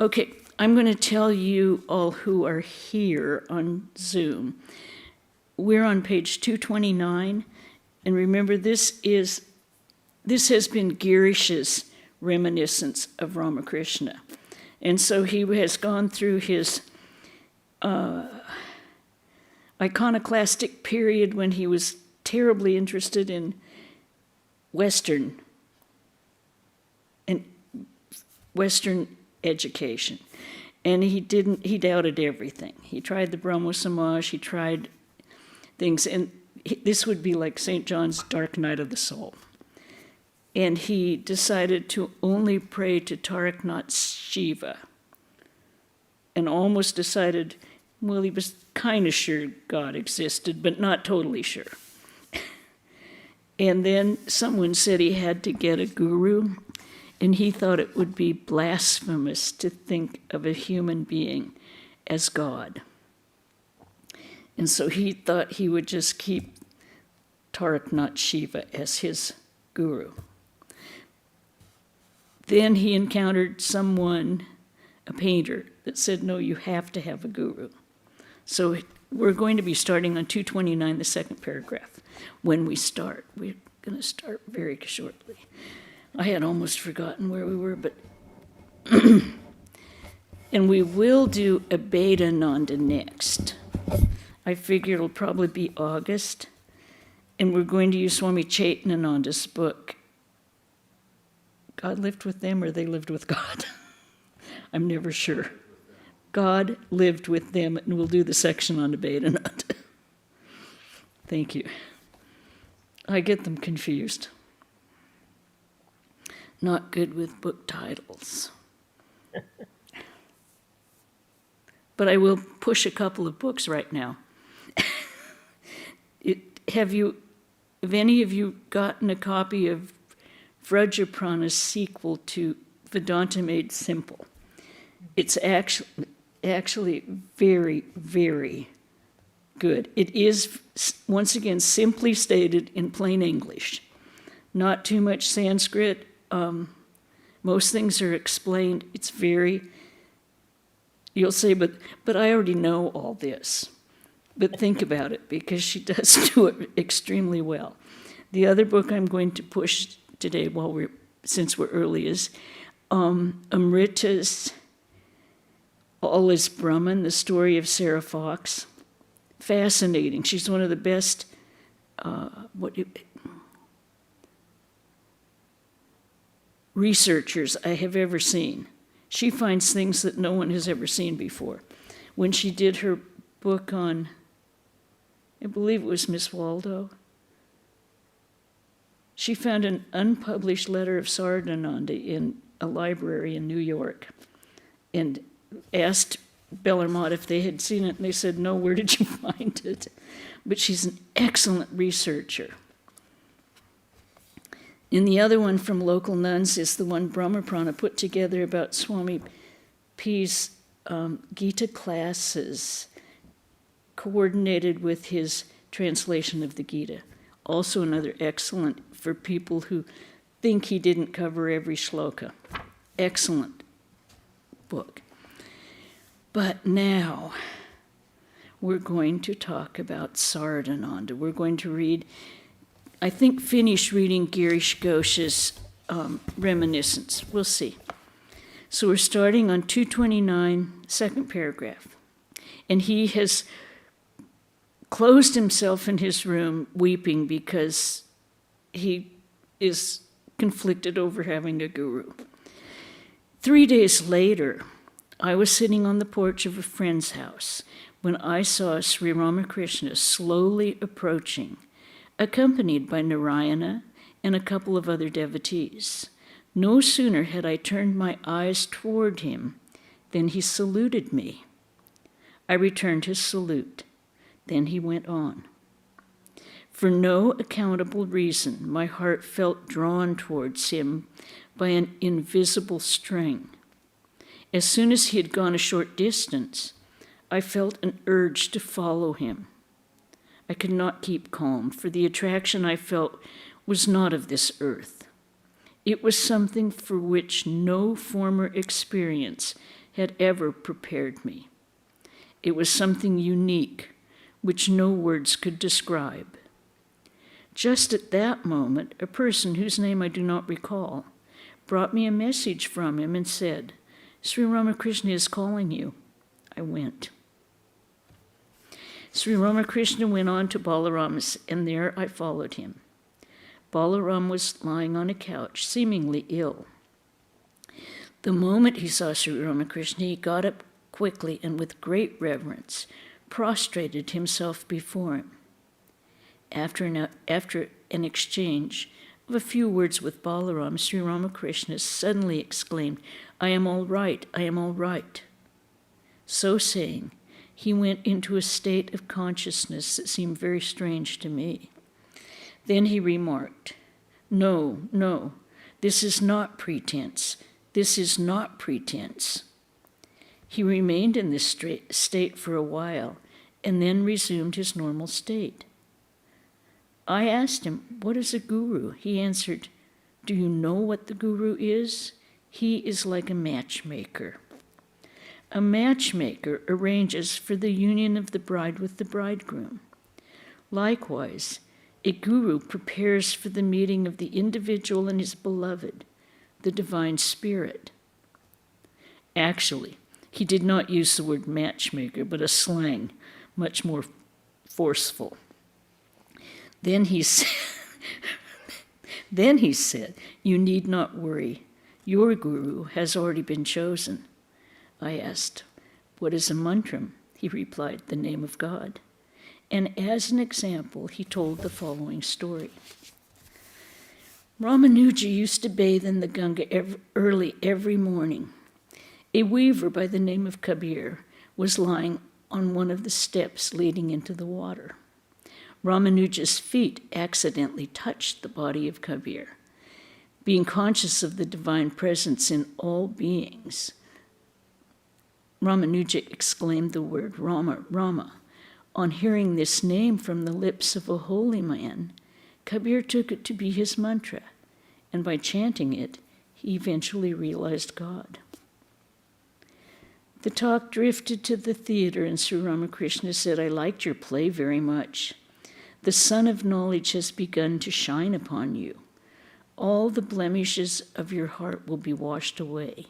Okay, I'm going to tell you all who are here on Zoom. We're on page 229, and remember this has been Girish's reminiscence of Ramakrishna. And so he has gone through his iconoclastic period when he was terribly interested in Western education. And he doubted everything. He tried the Brahmo Samaj, he tried things, and this would be like St. John's Dark Night of the Soul. And he decided to only pray to Taraknath Shiva, and almost decided, well, he was kind of sure God existed, but not totally sure. And then someone said he had to get a guru, and he thought it would be blasphemous to think of a human being as God. And so he thought he would just keep Taraknath Shiva as his guru. Then he encountered someone, a painter, that said, no, you have to have a guru. So we're going to be starting on 229, the second paragraph, when we start. We're going to start very shortly. I had almost forgotten where we were, but... And we will do Vedanta next. I figure it'll probably be August, and we're going to use Swami Chaitananda's book, God lived with them or they lived with God? I'm never sure. God lived with them, and we'll do the section on Vedanta. Thank you. I get them confused. Not good with book titles. But I will push a couple of books right now. Have any of you gotten a copy of Vrajaprana's sequel to Vedanta Made Simple? It's actually very, very good. It is, once again, simply stated in plain English. Not too much Sanskrit. Most things are explained. It's very, you'll say, but I already know all this. But think about it, because she does do it extremely well. The other book I'm going to push today, since we're early, is Amrita's All is Brahman, the story of Sarah Fox. Fascinating. She's one of the best researchers I have ever seen. She finds things that no one has ever seen before. When she did her book on, I believe it was Miss Waldo, she found an unpublished letter of Saradananda in a library in New York and asked Bellarmont if they had seen it, and they said, no, where did you find it? But she's an excellent researcher. And the other one from local nuns is the one Brahmaprana put together about Swami P's Gita classes, coordinated with his translation of the Gita. Also another excellent for people who think he didn't cover every shloka. Excellent book. But now we're going to talk about Saradananda. We're going to read, I think, finish reading Girish Ghosh's reminiscence. We'll see. So we're starting on 229, second paragraph. And he has closed himself in his room weeping because he is conflicted over having a guru. 3 days later, I was sitting on the porch of a friend's house when I saw Sri Ramakrishna slowly approaching, accompanied by Narayana and a couple of other devotees. No sooner had I turned my eyes toward him than he saluted me. I returned his salute. Then he went on. For no accountable reason, my heart felt drawn towards him by an invisible string. As soon as he had gone a short distance, I felt an urge to follow him. I could not keep calm, for the attraction I felt was not of this earth. It was something for which no former experience had ever prepared me. It was something unique, which no words could describe. Just at that moment, a person whose name I do not recall brought me a message from him and said, "Sri Ramakrishna is calling you." I went. Sri Ramakrishna went on to Balaram's, and there I followed him. Balaram was lying on a couch, seemingly ill. The moment he saw Sri Ramakrishna, he got up quickly and with great reverence prostrated himself before him. After an exchange of a few words with Balaram, Sri Ramakrishna suddenly exclaimed, "I am all right, I am all right." So saying, he went into a state of consciousness that seemed very strange to me. Then he remarked, "No, no, this is not pretense. This is not pretense." He remained in this state for a while and then resumed his normal state. I asked him, "What is a guru?" He answered, "Do you know what the guru is? He is like a matchmaker. A matchmaker arranges for the union of the bride with the bridegroom. Likewise, a guru prepares for the meeting of the individual and his beloved, the divine spirit." Actually, he did not use the word matchmaker, but a slang much more forceful. Then he said, "You need not worry. Your guru has already been chosen." I asked, "What is a mantram?" He replied, "The name of God." And as an example, he told the following story. Ramanuja used to bathe in the Ganga early every morning. A weaver by the name of Kabir was lying on one of the steps leading into the water. Ramanuja's feet accidentally touched the body of Kabir. Being conscious of the divine presence in all beings, Ramanuja exclaimed the word Rama, Rama. On hearing this name from the lips of a holy man, Kabir took it to be his mantra, and by chanting it, he eventually realized God. The talk drifted to the theater, and Sri Ramakrishna said, "I liked your play very much. The sun of knowledge has begun to shine upon you. All the blemishes of your heart will be washed away.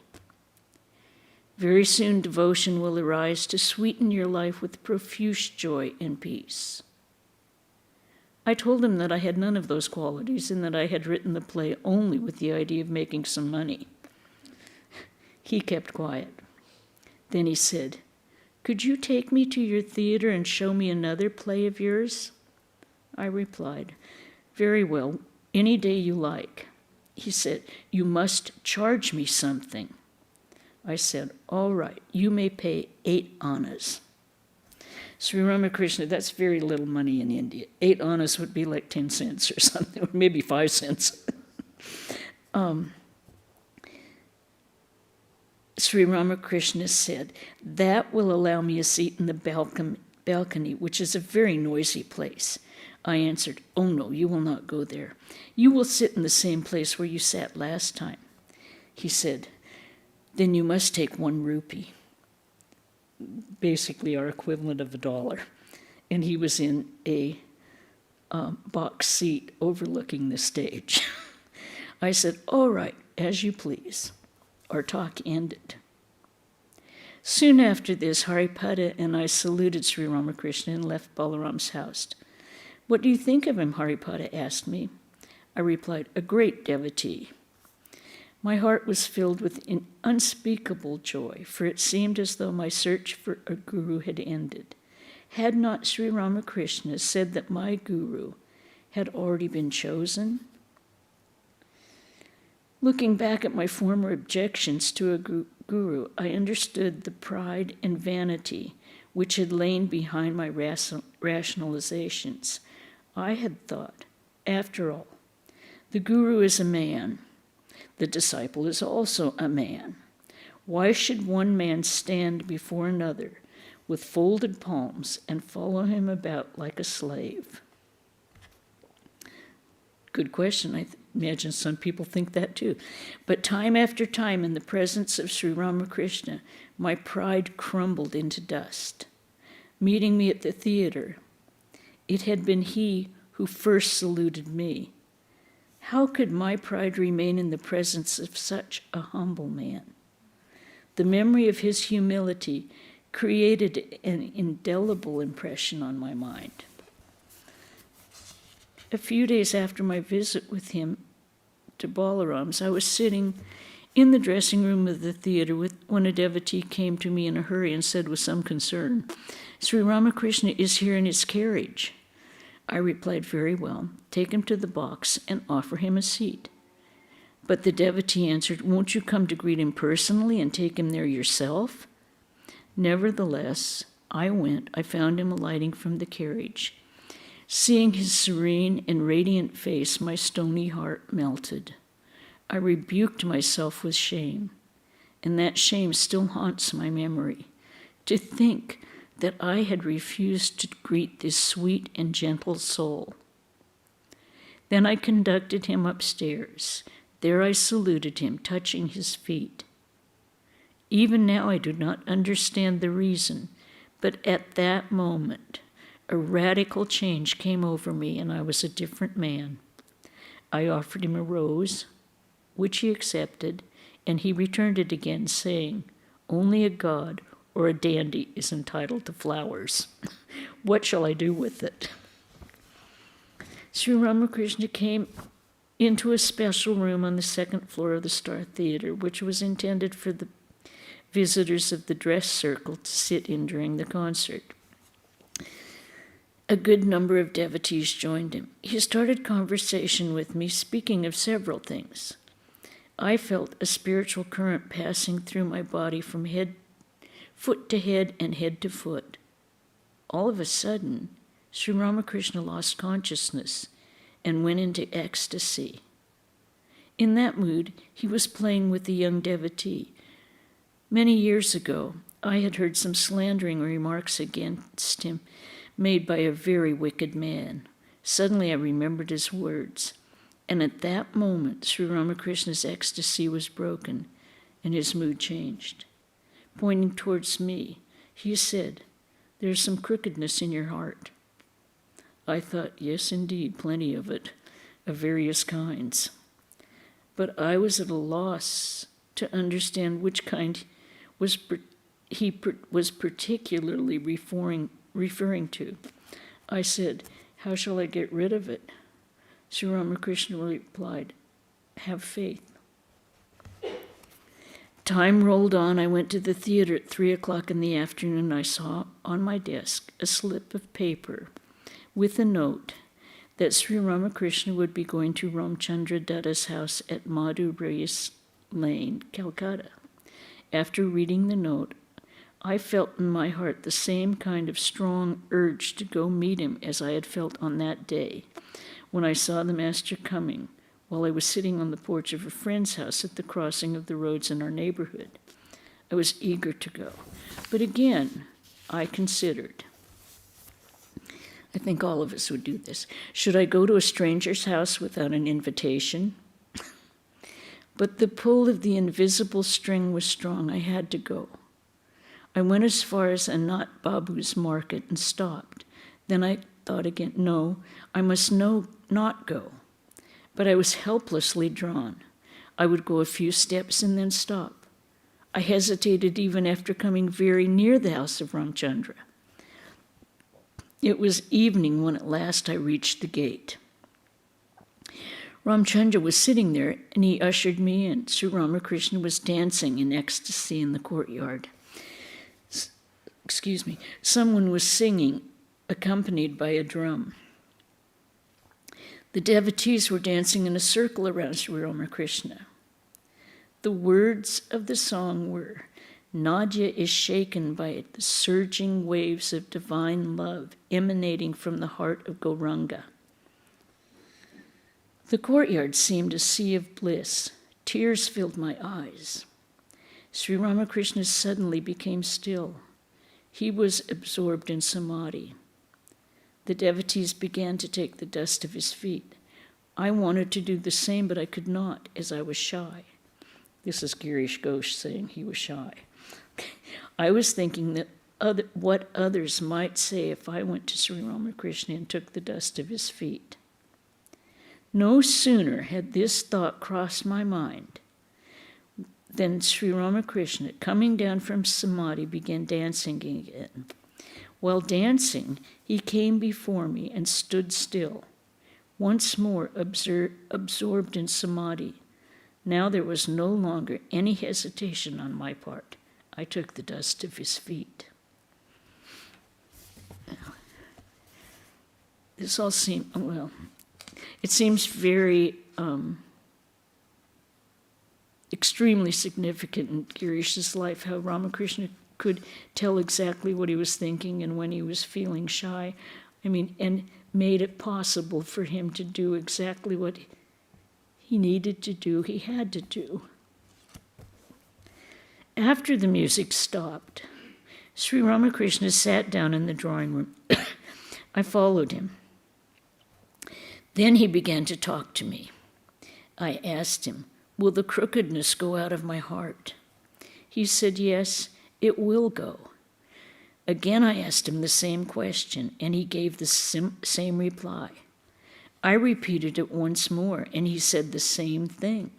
Very soon devotion will arise to sweeten your life with profuse joy and peace." I told him that I had none of those qualities and that I had written the play only with the idea of making some money. He kept quiet. Then he said, "Could you take me to your theater and show me another play of yours?" I replied, "Very well, any day you like." He said, "You must charge me something." I said, "All right, you may pay 8 annas. Sri Ramakrishna, that's very little money in India. 8 annas would be like 10 cents or something, or maybe 5 cents. Sri Ramakrishna said, "That will allow me a seat in the balcony, which is a very noisy place." I answered, "Oh no, you will not go there. You will sit in the same place where you sat last time." He said, "Then you must take 1 rupee, basically our equivalent of $1. And he was in a box seat overlooking the stage. I said, "All right, as you please." Our talk ended. Soon after this, Haripada and I saluted Sri Ramakrishna and left Balaram's house. "What do you think of him?" Haripada asked me. I replied, "A great devotee." My heart was filled with an unspeakable joy, for it seemed as though my search for a guru had ended. Had not Sri Ramakrishna said that my guru had already been chosen? Looking back at my former objections to a guru, I understood the pride and vanity which had lain behind my rationalizations. I had thought, after all, the guru is a man. The disciple is also a man. Why should one man stand before another with folded palms and follow him about like a slave? Good question, imagine some people think that too. But time after time, in the presence of Sri Ramakrishna, my pride crumbled into dust. Meeting me at the theater, it had been he who first saluted me. How could my pride remain in the presence of such a humble man? The memory of his humility created an indelible impression on my mind. A few days after my visit with him to Balaram's, I was sitting in the dressing room of the theater when a devotee came to me in a hurry and said with some concern, "Sri Ramakrishna is here in his carriage." I replied, "Very well, take him to the box and offer him a seat." But the devotee answered, "Won't you come to greet him personally and take him there yourself?" Nevertheless, I went. I found him alighting from the carriage. Seeing his serene and radiant face, my stony heart melted. I rebuked myself with shame, and that shame still haunts my memory. To think that I had refused to greet this sweet and gentle soul. Then I conducted him upstairs. There I saluted him, touching his feet. Even now I do not understand the reason, but at that moment, a radical change came over me and I was a different man. I offered him a rose, which he accepted, and he returned it again, saying, "Only a god or a dandy is entitled to flowers. What shall I do with it?" Sri Ramakrishna came into a special room on the second floor of the Star Theater, which was intended for the visitors of the dress circle to sit in during the concert. A good number of devotees joined him. He started conversation with me, speaking of several things. I felt a spiritual current passing through my body from foot to head and head to foot. All of a sudden, Sri Ramakrishna lost consciousness and went into ecstasy. In that mood, he was playing with the young devotee. Many years ago, I had heard some slandering remarks against him made by a very wicked man. Suddenly I remembered his words, and at that moment Sri Ramakrishna's ecstasy was broken and his mood changed. Pointing towards me, he said, "There's some crookedness in your heart." I thought, yes, indeed, plenty of it, of various kinds. But I was at a loss to understand which kind he was particularly referring to. I said, "How shall I get rid of it?" Sri Ramakrishna replied, "Have faith." Time rolled on. I went to the theater at 3:00 in the afternoon. I saw on my desk a slip of paper with a note that Sri Ramakrishna would be going to Ramchandra Datta's house at Madhuraya Lane, Calcutta. After reading the note, I felt in my heart the same kind of strong urge to go meet him as I had felt on that day when I saw the master coming while I was sitting on the porch of a friend's house at the crossing of the roads in our neighborhood. I was eager to go. But again, I considered. I think all of us would do this. Should I go to a stranger's house without an invitation? But the pull of the invisible string was strong. I had to go. I went as far as Anat Babu's market and stopped. Then I thought again, no, I must not go. But I was helplessly drawn. I would go a few steps and then stop. I hesitated even after coming very near the house of Ramchandra. It was evening when at last I reached the gate. Ramchandra was sitting there, and he ushered me in. Sri Ramakrishna was dancing in ecstasy in the courtyard. Someone was singing, accompanied by a drum. The devotees were dancing in a circle around Sri Ramakrishna. The words of the song were, "Nadia is shaken by the surging waves of divine love emanating from the heart of Gauranga." The courtyard seemed a sea of bliss. Tears filled my eyes. Sri Ramakrishna suddenly became still. He was absorbed in samadhi. The devotees began to take the dust of his feet. I wanted to do the same, but I could not, as I was shy. This is Girish Ghosh saying he was shy. I was thinking that what others might say if I went to Sri Ramakrishna and took the dust of his feet. No sooner had this thought crossed my mind than Sri Ramakrishna, coming down from Samadhi, began dancing again. While dancing, he came before me and stood still, once more absorbed in Samadhi. Now there was no longer any hesitation on my part. I took the dust of his feet. This all seems, well, it seems very extremely significant in Girish's life, how Ramakrishna could tell exactly what he was thinking and when he was feeling shy. And made it possible for him to do exactly what he needed to do, he had to do. After the music stopped, Sri Ramakrishna sat down in the drawing room. I followed him. Then he began to talk to me. I asked him, "Will the crookedness go out of my heart?" He said, "Yes, it will go." Again, I asked him the same question, and he gave the same reply. I repeated it once more, and he said the same thing.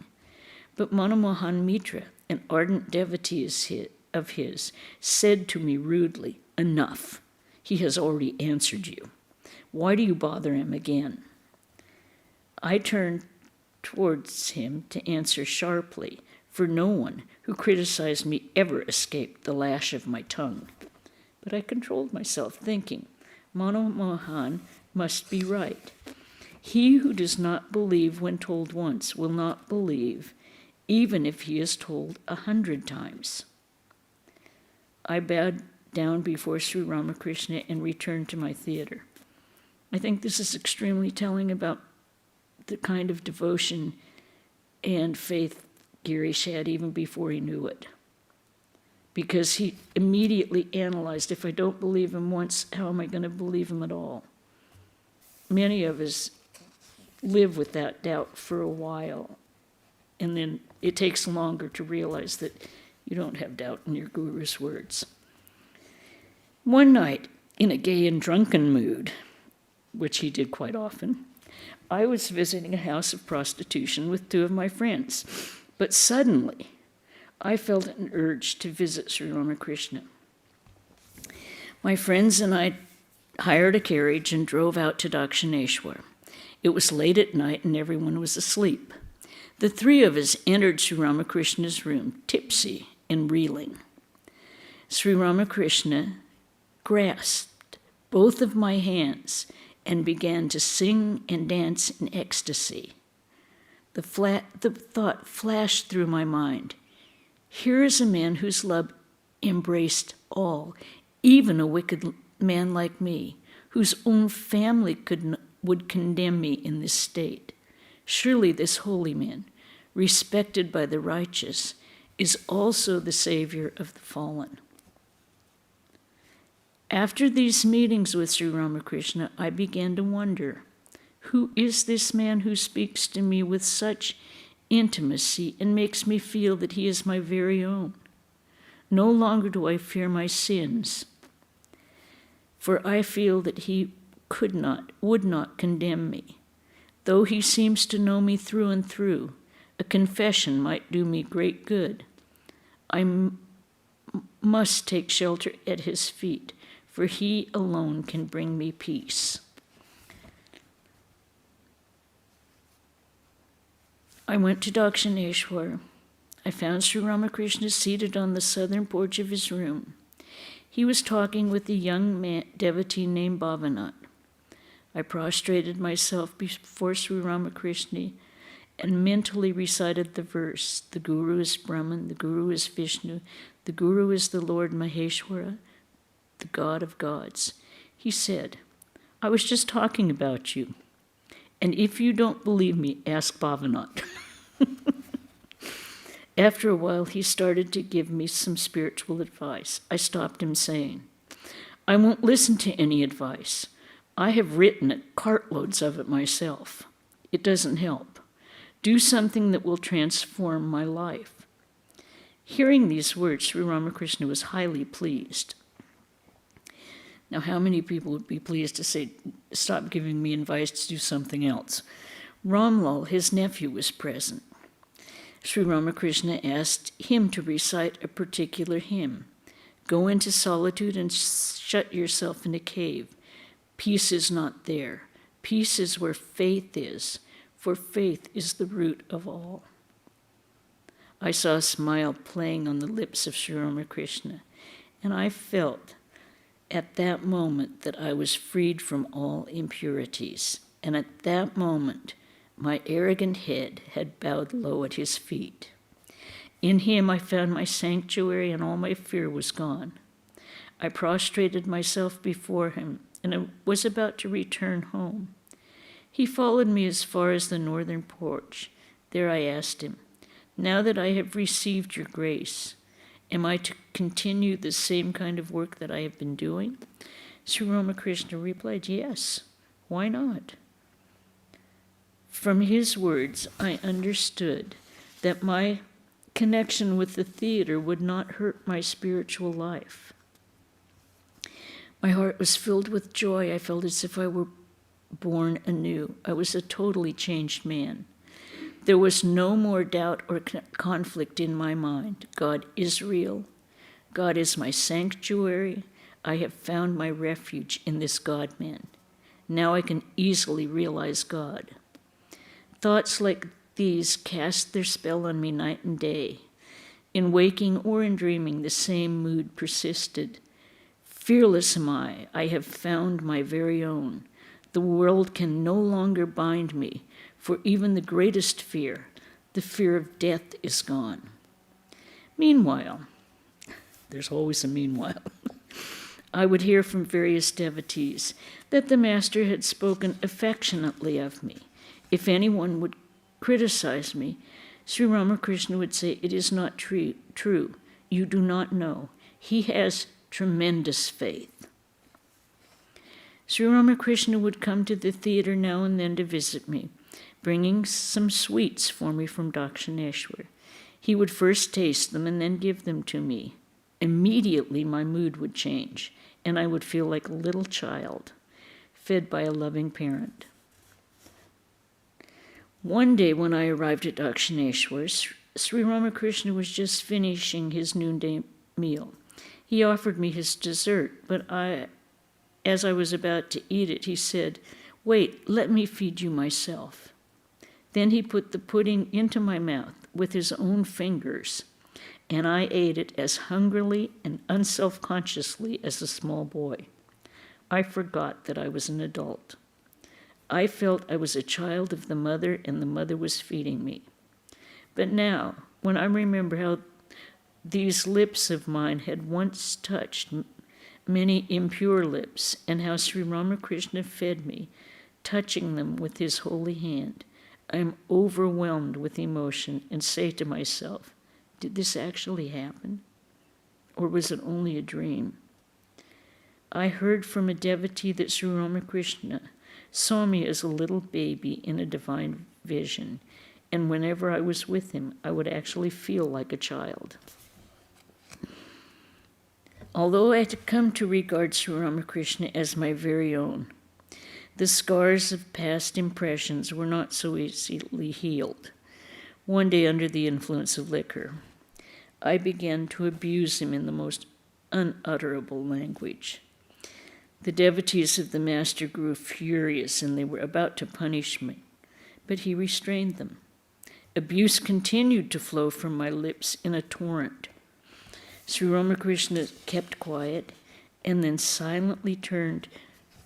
But Manomohan Mitra, an ardent devotee of his, said to me rudely, "Enough. He has already answered you. Why do you bother him again?" I turned towards him to answer sharply, for no one who criticized me ever escaped the lash of my tongue. But I controlled myself, thinking, Manomohan must be right. He who does not believe when told once will not believe, even if he is told 100 times. I bowed down before Sri Ramakrishna and returned to my theater. I think this is extremely telling about the kind of devotion and faith Girish had even before he knew it. Because he immediately analyzed, if I don't believe him once, how am I going to believe him at all? Many of us live with that doubt for a while, and then it takes longer to realize that you don't have doubt in your guru's words. One night, in a gay and drunken mood, which he did quite often, I was visiting a house of prostitution with 2 of my friends, but suddenly I felt an urge to visit Sri Ramakrishna. My friends and I hired a carriage and drove out to Dakshineshwar. It was late at night and everyone was asleep. The 3 of us entered Sri Ramakrishna's room, tipsy and reeling. Sri Ramakrishna grasped both of my hands and began to sing and dance in ecstasy. The thought flashed through my mind. Here is a man whose love embraced all, even a wicked man like me, whose own family would condemn me in this state. Surely this holy man, respected by the righteous, is also the savior of the fallen. After these meetings with Sri Ramakrishna, I began to wonder, who is this man who speaks to me with such intimacy and makes me feel that he is my very own? No longer do I fear my sins, for I feel that he would not condemn me. Though he seems to know me through and through, a confession might do me great good. I must take shelter at his feet, for he alone can bring me peace. I went to Dakshineshwar. I found Sri Ramakrishna seated on the southern porch of his room. He was talking with a young devotee named Bhavanath. I prostrated myself before Sri Ramakrishna and mentally recited the verse, the Guru is Brahman, the Guru is Vishnu, the Guru is the Lord Maheshwara, the God of gods. He said, I was just talking about you, and if you don't believe me, ask Bhavanath. After a while, he started to give me some spiritual advice. I stopped him saying, I won't listen to any advice. I have written cartloads of it myself. It doesn't help. Do something that will transform my life. Hearing these words, Sri Ramakrishna was highly pleased. Now, how many people would be pleased to say, stop giving me advice to do something else? Ramlal, his nephew, was present. Sri Ramakrishna asked him to recite a particular hymn. Go into solitude and shut yourself in a cave. Peace is not there. Peace is where faith is, for faith is the root of all. I saw a smile playing on the lips of Sri Ramakrishna, and I felt at that moment that I was freed from all impurities. And at that moment, my arrogant head had bowed low at his feet. In him I found my sanctuary, and all my fear was gone. I prostrated myself before him, and I was about to return home. He followed me as far as the northern porch. There I asked him, now that I have received your grace, am I to continue the same kind of work that I have been doing? Sri Ramakrishna replied, yes, why not? From his words, I understood that my connection with the theater would not hurt my spiritual life. My heart was filled with joy. I felt as if I were born anew. I was a totally changed man. There was no more doubt or conflict in my mind. God is real. God is my sanctuary. I have found my refuge in this God-man. Now I can easily realize God. Thoughts like these cast their spell on me night and day. In waking or in dreaming, the same mood persisted. Fearless am I have found my very own. The world can no longer bind me, for even the greatest fear, the fear of death, is gone. Meanwhile, there's always a meanwhile, I would hear from various devotees that the Master had spoken affectionately of me. If anyone would criticize me, Sri Ramakrishna would say, it is not true. You do not know. He has tremendous faith. Sri Ramakrishna would come to the theater now and then to visit me, bringing some sweets for me from Dakshineshwar. He would first taste them and then give them to me. Immediately my mood would change, and I would feel like a little child, fed by a loving parent. One day when I arrived at Dakshineshwar, Sri Ramakrishna was just finishing his noonday meal. He offered me his dessert, but as I was about to eat it, he said, wait, let me feed you myself. Then he put the pudding into my mouth with his own fingers, and I ate it as hungrily and unselfconsciously as a small boy. I forgot that I was an adult. I felt I was a child of the mother, and the mother was feeding me. But now, when I remember how these lips of mine had once touched many impure lips, and how Sri Ramakrishna fed me, touching them with his holy hand, I am overwhelmed with emotion and say to myself, did this actually happen? Or was it only a dream? I heard from a devotee that Sri Ramakrishna saw me as a little baby in a divine vision, and whenever I was with him, I would actually feel like a child. Although I had come to regard Sri Ramakrishna as my very own, the scars of past impressions were not so easily healed. One day, under the influence of liquor, I began to abuse him in the most unutterable language. The devotees of the Master grew furious, and they were about to punish me, but he restrained them. Abuse continued to flow from my lips in a torrent. Sri Ramakrishna kept quiet and then silently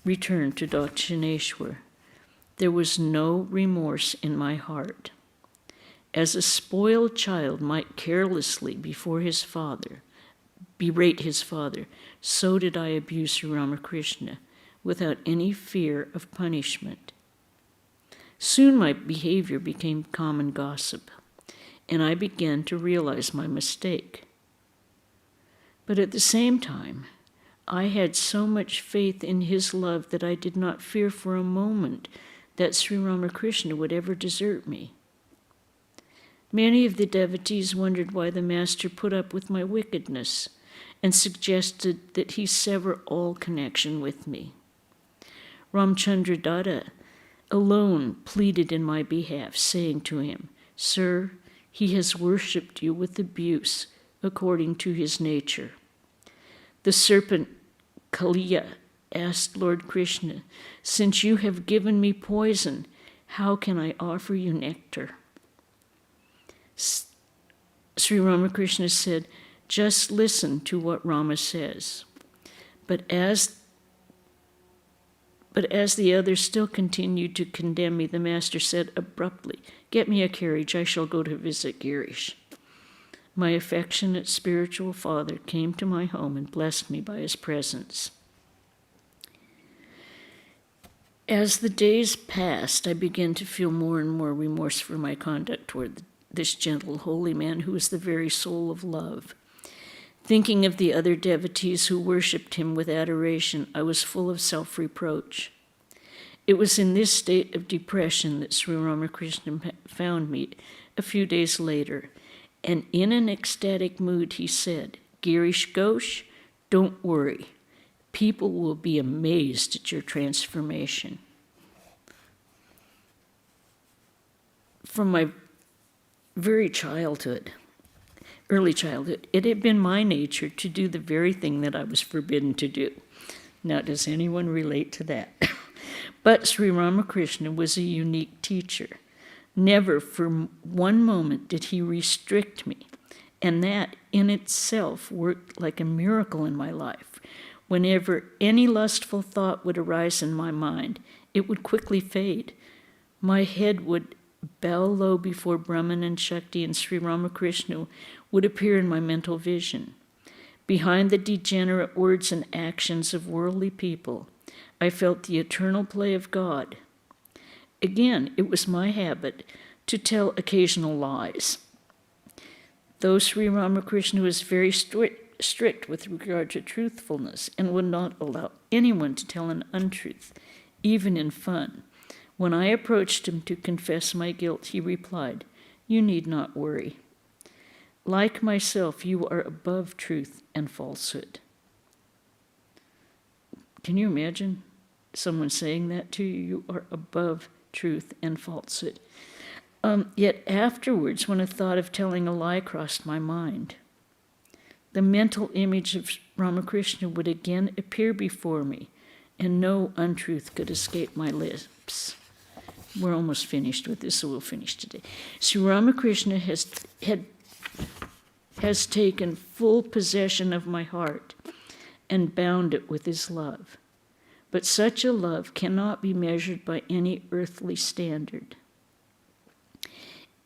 returned to Dakshineshwar. There was no remorse in my heart. As a spoiled child might carelessly before his father berate his father, so did I abuse Sri Ramakrishna without any fear of punishment. Soon my behavior became common gossip, and I began to realize my mistake. But at the same time, I had so much faith in his love that I did not fear for a moment that Sri Ramakrishna would ever desert me. Many of the devotees wondered why the Master put up with my wickedness and suggested that he sever all connection with me. Ramchandra Datta alone pleaded in my behalf, saying to him, "Sir, he has worshipped you with abuse according to his nature." The serpent Kaliya asked Lord Krishna, "Since you have given me poison, how can I offer you nectar?" Sri Ramakrishna said, "Just listen to what Rama says." But as the others still continued to condemn me, the Master said abruptly, "Get me a carriage, I shall go to visit Girish." My affectionate spiritual father came to my home and blessed me by his presence. As the days passed, I began to feel more and more remorse for my conduct toward this gentle, holy man who was the very soul of love. Thinking of the other devotees who worshipped him with adoration, I was full of self-reproach. It was in this state of depression that Sri Ramakrishna found me a few days later, and in an ecstatic mood he said, "Girish Ghosh, don't worry. People will be amazed at your transformation." From my early childhood, it had been my nature to do the very thing that I was forbidden to do. Now, does anyone relate to that? But Sri Ramakrishna was a unique teacher. Never for one moment did he restrict me, and that in itself worked like a miracle in my life. Whenever any lustful thought would arise in my mind, it would quickly fade. My head would bow low before Brahman and Shakti, and Sri Ramakrishna would appear in my mental vision. Behind the degenerate words and actions of worldly people, I felt the eternal play of God. Again, it was my habit to tell occasional lies. Though Sri Ramakrishna was very strict with regard to truthfulness and would not allow anyone to tell an untruth, even in fun, when I approached him to confess my guilt, he replied, "You need not worry. Like myself, you are above truth and falsehood." Can you imagine someone saying that to you? You are above truth and falsehood. Yet afterwards, when a thought of telling a lie crossed my mind, the mental image of Ramakrishna would again appear before me, and no untruth could escape my lips. We're almost finished with this, so we'll finish today. Sri Ramakrishna has taken full possession of my heart and bound it with his love. But such a love cannot be measured by any earthly standard.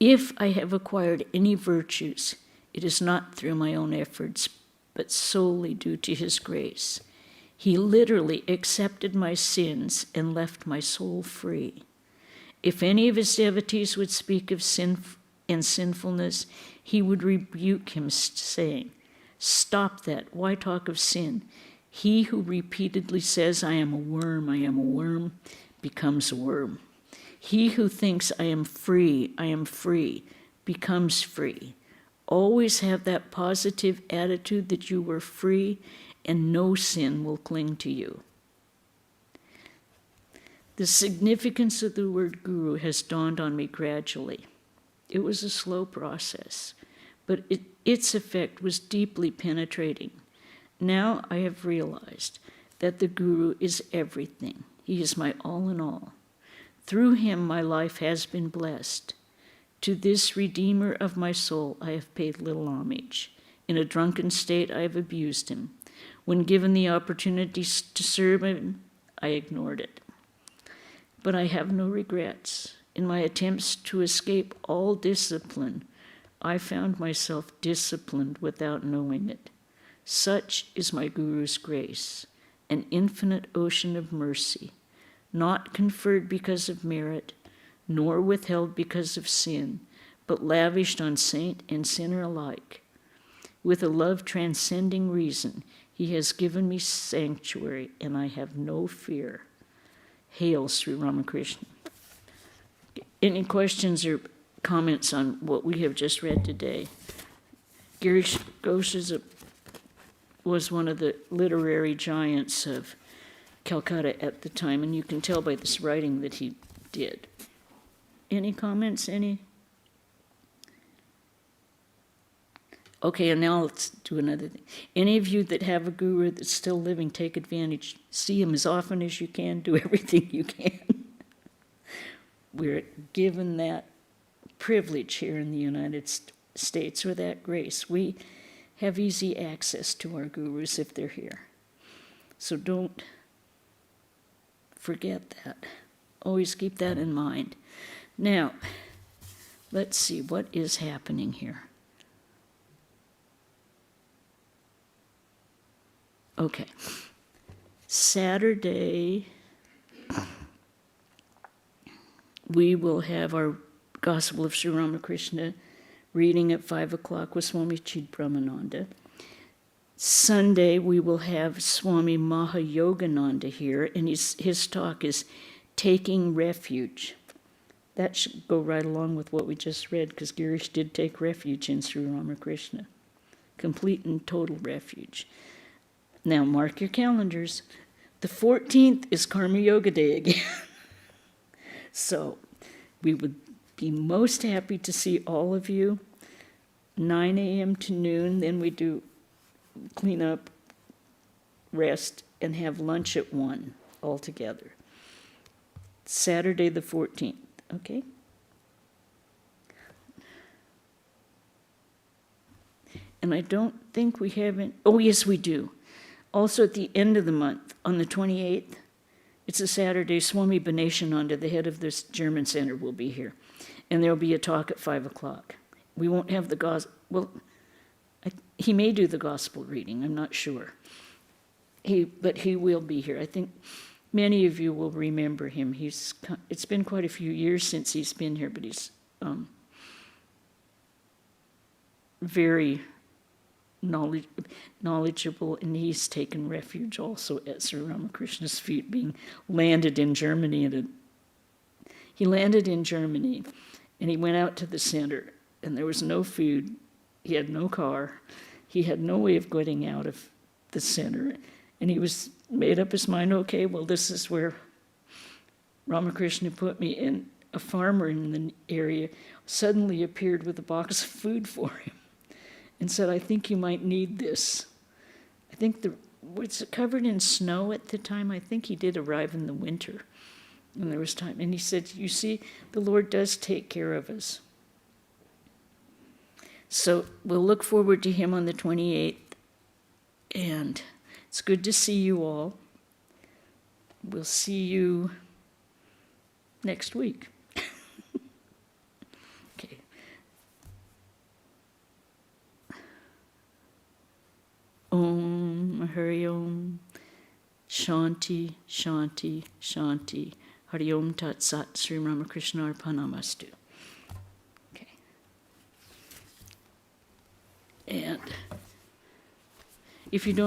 If I have acquired any virtues, it is not through my own efforts, but solely due to his grace. He literally accepted my sins and left my soul free. If any of his devotees would speak of sin and sinfulness, he would rebuke him, saying, "Stop that, why talk of sin? He who repeatedly says, 'I am a worm,' becomes a worm. He who thinks, 'I am free,' becomes free. Always have that positive attitude that you were free and no sin will cling to you." The significance of the word guru has dawned on me gradually. It was a slow process, but its effect was deeply penetrating. Now I have realized that the guru is everything. He is my all in all. Through him, my life has been blessed. To this Redeemer of my soul, I have paid little homage. In a drunken state, I have abused him. When given the opportunity to serve him, I ignored it. But I have no regrets. In my attempts to escape all discipline, I found myself disciplined without knowing it. Such is my Guru's grace, an infinite ocean of mercy, not conferred because of merit, nor withheld because of sin, but lavished on saint and sinner alike. With a love transcending reason, he has given me sanctuary, and I have no fear. Hail, Sri Ramakrishna. Any questions or comments on what we have just read today? Gary Ghosh was one of the literary giants of Calcutta at the time, and you can tell by this writing that he did. Any comments? Okay, and now let's do another thing. Any of you that have a guru that's still living, take advantage. See him as often as you can. Do everything you can. We're given that privilege here in the United States, or that grace. We have easy access to our gurus if they're here. So don't forget that. Always keep that in mind. Now, let's see what is happening here. Okay. Saturday, we will have our Gospel of Sri Ramakrishna reading at 5 o'clock with Swami Brahmananda. Sunday, we will have Swami Mahayogananda here, and his talk is Taking Refuge. That should go right along with what we just read, because Girish did take refuge in Sri Ramakrishna. Complete and total refuge. Now, mark your calendars. The 14th is Karma Yoga Day again. So, we would be most happy to see all of you. 9 a.m. to noon, then we do clean up, rest, and have lunch at 1 all together. Saturday the 14th, okay? And I don't think we haven't, oh yes we do. Also at the end of the month, on the 28th, it's a Saturday, Swami Aseshananda, the head of this German center, will be here. And there'll be a talk at 5 o'clock. We won't have the gospel, well, he may do the gospel reading, I'm not sure. But he will be here. I think many of you will remember him. It's been quite a few years since he's been here, but he's very knowledgeable, and he's taken refuge also at Sri Ramakrishna's feet, being landed in Germany. He landed in Germany, and he went out to the center, and there was no food. He had no car. He had no way of getting out of the center, and he was made up his mind, okay, well, this is where Ramakrishna put me. And a farmer in the area suddenly appeared with a box of food for him and said, I think you might need this. I think was it covered in snow at the time? I think he did arrive in the winter, and there was time. And he said, you see, the Lord does take care of us. So we'll look forward to him on the 28th, and it's good to see you all. We'll see you next week. Okay. Om Hari Om. Shanti, Shanti, Shanti. Hari Om Tat Sat. Sri Ramakrishna Arpanamastu. Okay. And if you don't